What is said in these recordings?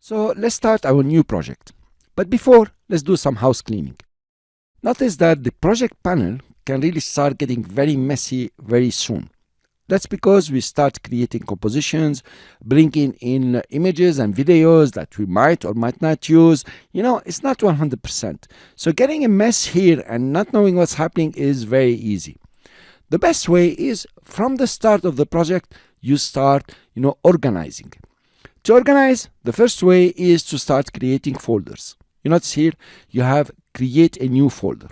So let's start our new project. But before, let's do some house cleaning. Notice that the project panel can really start getting very messy very soon. That's because we start creating compositions, bringing in images and videos that we might or might not use. It's not 100%. So getting a mess here and not knowing what's happening is very easy. The best way is from the start of the project, you start, organizing. To organize, the first way is to start creating folders. You notice here, you have create a new folder.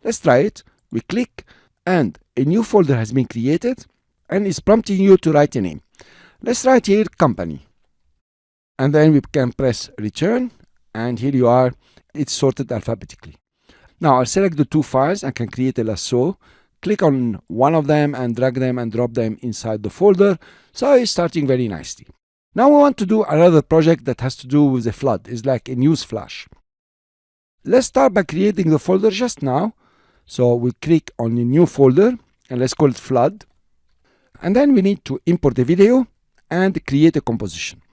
Let's try it. We click and a new folder has been created and is prompting you to write a name. Let's write here company. And then we can press return and here you are, it's sorted alphabetically. Now I'll select the two files and can create a lasso. Click on one of them and drag them and drop them inside the folder. So it's starting very nicely. Now we want to do another project that has to do with a flood. It's like a news flash. Let's start by creating the folder just now. So we click on a new folder and let's call it flood. And then we need to import a video and create a composition.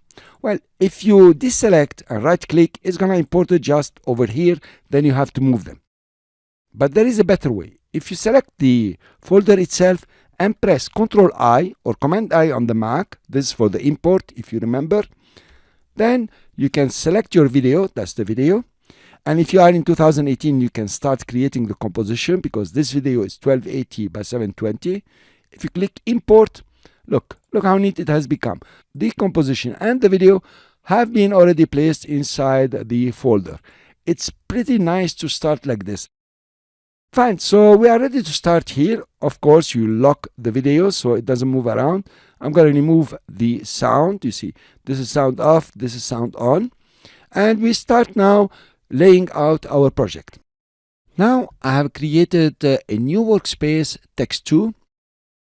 Well, if you deselect and right click, it's going to import it just over here. Then you have to move them. But there is a better way. If you select the folder itself and press Ctrl I or Command I on the Mac, this is for the import if you remember, then you can select your video, that's the video. And if you are in 2018, you can start creating the composition because this video is 1280 by 720. If you click import, look how neat it has become. The composition and the video have been already placed inside the folder. It's pretty nice to start like this. Fine, so we are ready to start here. Of course, you lock the video so it doesn't move around. I'm going to remove the sound. You see, this is sound off, this is sound on. And we start now laying out our project. Now I have created a new workspace, text2,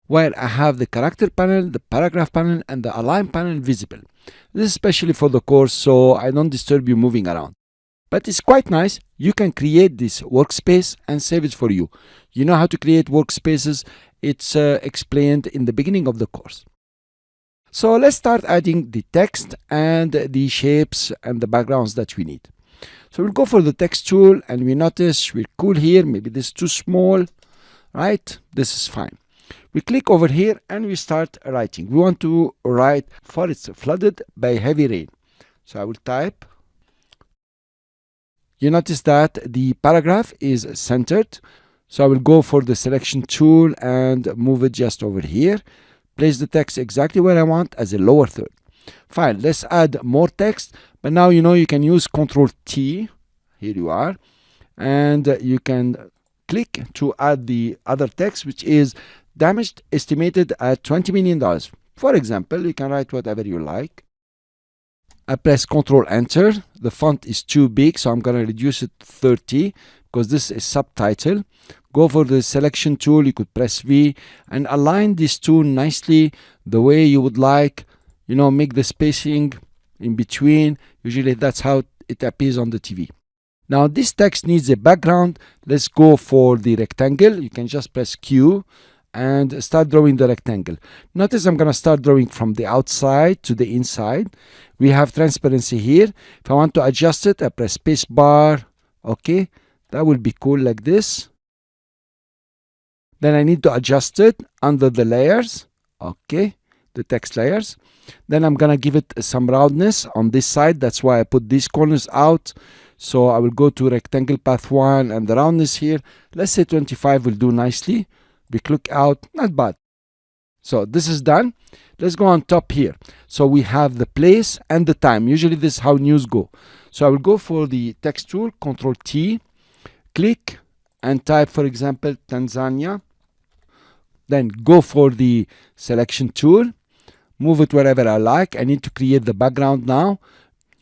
where I have the character panel, the paragraph panel, and the align panel visible. This is especially for the course, so I don't disturb you moving around. But it's quite nice. You can create this workspace and save it for you. You know how to create workspaces. It's explained in the beginning of the course. So let's start adding the text and the shapes and the backgrounds that we need. So we'll go for the text tool and we notice we're cool here. Maybe this is too small, right? This is fine. We click over here and we start writing. We want to write forests flooded by heavy rain. So I will type. You notice that the paragraph is centered. So I will go for the selection tool and move it just over here. Place the text exactly where I want as a lower third. Fine, let's add more text. But now you can use Ctrl T. Here you are. And you can click to add the other text, which is damage estimated at $20 million. For example, you can write whatever you like. I press Ctrl Enter. The font is too big, so I'm going to reduce it to 30 because this is subtitle. Go for the selection tool. You could press V and align these two nicely the way you would like. Make the spacing in between. Usually that's how it appears on the TV. Now this text needs a background. Let's go for the rectangle. You can just press Q and start drawing the rectangle. Notice I'm going to start drawing from the outside to the inside. We have transparency here. If I want to adjust it, I press space bar. Okay, that will be cool like this. Then I need to adjust it under the layers. Okay, the text layers. Then I'm going to give it some roundness on this side. That's why I put these corners out. So I will go to rectangle path 1 and the roundness here. Let's say 25 will do nicely. We click out, not bad. So this is done. Let's go on top here. So we have the place and the time. Usually this is how news go. So I will go for the text tool, Ctrl T, click and type, for example, Tanzania. Then go for the selection tool, move it wherever I like. I need to create the background now.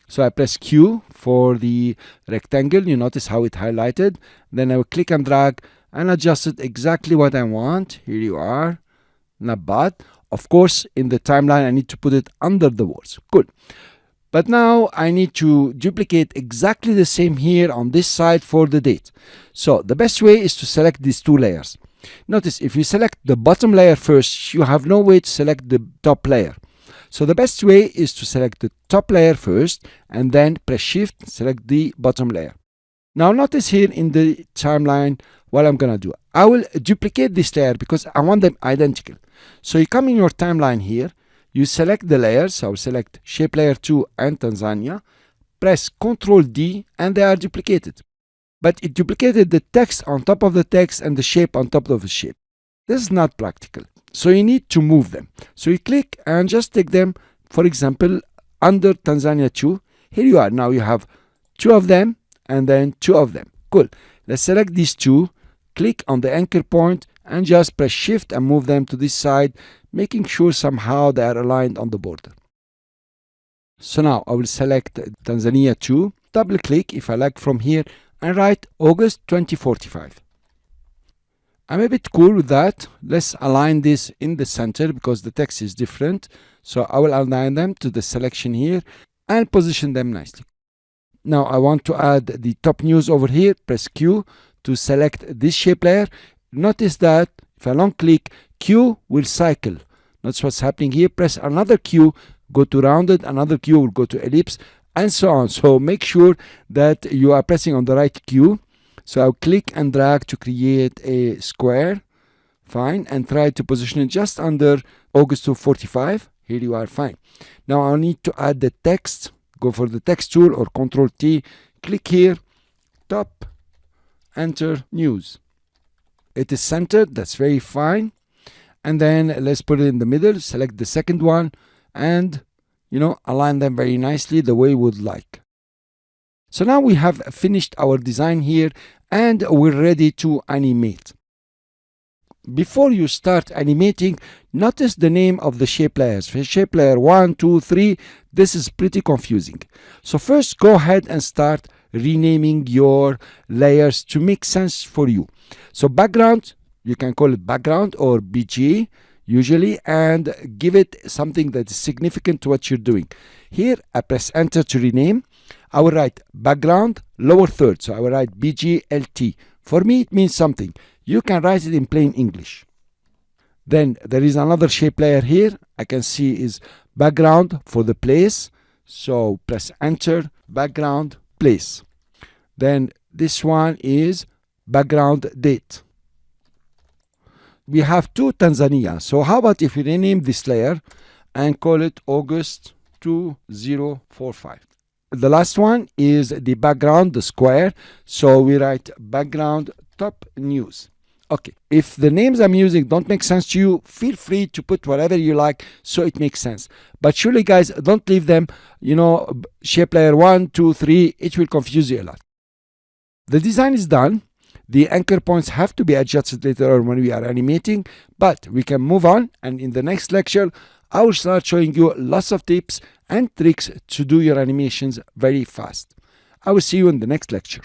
So I press Q for the rectangle. You notice how it highlighted. Then I will click and drag and adjust it exactly what I want. Here you are. Not bad. Of course, in the timeline, I need to put it under the words. Good. But now I need to duplicate exactly the same here on this side for the date. So the best way is to select these two layers. Notice if you select the bottom layer first, you have no way to select the top layer. So the best way is to select the top layer first and then press shift, select the bottom layer. Now notice here in the timeline what I'm gonna do. I will duplicate this layer because I want them identical. So you come in your timeline here, you select the layers. So I will select shape layer 2 and Tanzania, press Ctrl D, and they are duplicated. But it duplicated the text on top of the text and the shape on top of the shape. This is not practical. So you need to move them. So you click and just take them, for example, under Tanzania 2. Here you are. Now you have 2 of them and then 2 of them. Cool. Let's select these 2, click on the anchor point and just press shift and move them to this side, making sure somehow they are aligned on the border. So now I will select Tanzania 2, double click if I like from here, and write August 2045. I'm a bit cool with that. Let's align this in the center because the text is different. So I will align them to the selection here and position them nicely. Now I want to add the top news over here. Press Q to select this shape layer. Notice that if I long click, Q will cycle. Notice what's happening here. Press another Q, go to rounded, another Q will go to ellipse, and so on. So make sure that you are pressing on the right Q. So I'll click and drag to create a square. Fine. And try to position it just under August 245. Here you are. Fine. Now I'll need to add the text. Go for the text tool or Ctrl T. Click here. Top. Enter news. It is centered. That's very fine. And then let's put it in the middle. Select the second one and align them very nicely the way we would like. So now we have finished our design here and we're ready to animate. Before you start animating, notice the name of the shape layers. For shape layer 1, 2, 3, this is pretty confusing. So first go ahead and start renaming your layers to make sense for you. So background, you can call it background or BG usually, and give it something that is significant to what you're doing. Here I press enter to rename. I will write background lower third, so I will write BGLT. For me it means something. You can write it in plain English. Then there is another shape layer here. I can see is background for the place, so press enter, background place. Then this one is background date. We have 2 Tanzania, so how about if we rename this layer and call it August 2045. The last one is the background, the square, so we write background top news. Okay, if the names I'm using don't make sense to you, feel free to put whatever you like so it makes sense. But surely guys, don't leave them, shape layer 1, 2, 3, it will confuse you a lot. The design is done. The anchor points have to be adjusted later on when we are animating, but we can move on, and in the next lecture I will start showing you lots of tips and tricks to do your animations very fast. I will see you in the next lecture.